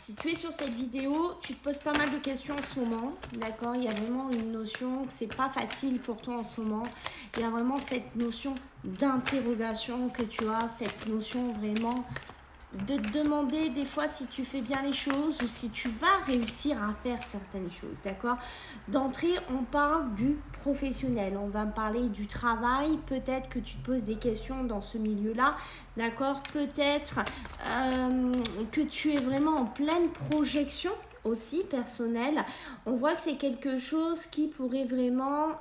Si tu es sur cette vidéo, tu te poses pas mal de questions en ce moment, d'accord? Il y a vraiment une notion que c'est pas facile pour toi en ce moment. Il y a vraiment cette notion d'interrogation que tu as, cette notion vraiment de te demander des fois si tu fais bien les choses ou si tu vas réussir à faire certaines choses, d'accord? D'entrée, on parle du professionnel, on va me parler du travail, peut-être que tu te poses des questions dans ce milieu-là, d'accord? Peut-être que tu es vraiment en pleine projection aussi personnelle. On voit que c'est quelque chose qui pourrait vraiment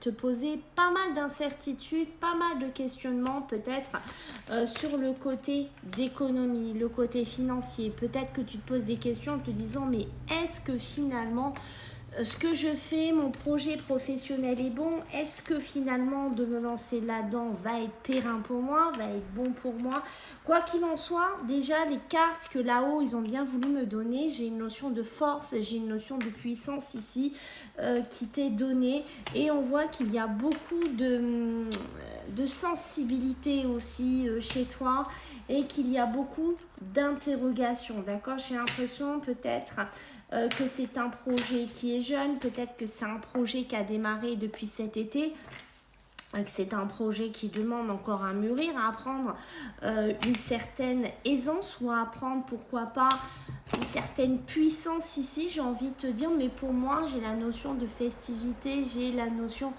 te poser pas mal d'incertitudes, pas mal de questionnements peut-être sur le côté d'économie, le côté financier. Peut-être que tu te poses des questions en te disant mais est-ce que finalement ce que je fais, mon projet professionnel est bon? Est-ce que finalement de me lancer là-dedans va être périn pour moi, va être bon pour moi? Quoi qu'il en soit, déjà les cartes que là-haut ils ont bien voulu me donner, j'ai une notion de force, j'ai une notion de puissance ici qui t'est donnée, et on voit qu'il y a beaucoup de sensibilité aussi chez toi, et qu'il y a beaucoup d'interrogations, d'accord? J'ai l'impression peut-être que c'est un projet qui est jeune, peut-être que c'est un projet qui a démarré depuis cet été, que c'est un projet qui demande encore à mûrir, à apprendre une certaine aisance, ou à apprendre, pourquoi pas, une certaine puissance ici, j'ai envie de te dire. Mais pour moi, j'ai la notion de festivité, j'ai la notion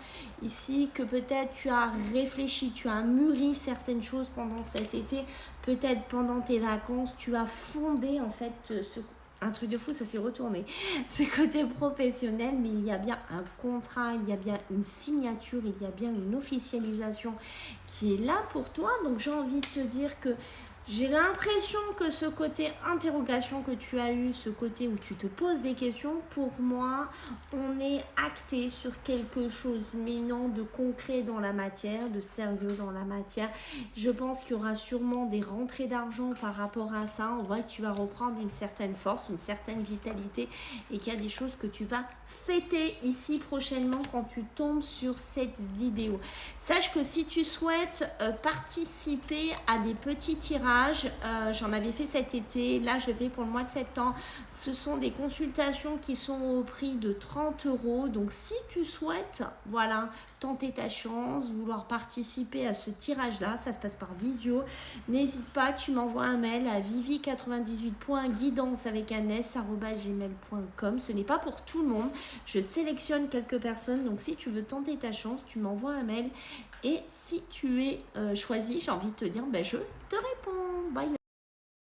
ici que peut-être tu as réfléchi, tu as mûri certaines choses pendant cet été, peut-être pendant tes vacances, tu as fondé en fait un truc de fou, ça s'est retourné. Ce côté professionnel, mais il y a bien un contrat, il y a bien une signature, il y a bien une officialisation qui est là pour toi. Donc j'ai envie de te dire que j'ai l'impression que ce côté interrogation que tu as eu, ce côté où tu te poses des questions, pour moi, on est acté sur quelque chose, mais non de concret dans la matière, de sérieux dans la matière. Je pense qu'il y aura sûrement des rentrées d'argent par rapport à ça. On voit que tu vas reprendre une certaine force, une certaine vitalité, et qu'il y a des choses que tu vas fêter ici prochainement quand tu tombes sur cette vidéo. Sache que si tu souhaites participer à des petits tirages, j'en avais fait cet été, là je fais pour le mois de septembre, ce sont des consultations qui sont au prix de 30 €. Donc si tu souhaites, voilà, tenter ta chance, vouloir participer à ce tirage là, ça se passe par visio, n'hésite pas, tu m'envoies un mail à vivi98.guidance avec un s@gmail.com. Ce n'est pas pour tout le monde, je sélectionne quelques personnes, donc si tu veux tenter ta chance, tu m'envoies un mail, et si tu es choisi, j'ai envie de te dire, ben je te réponds. Bye.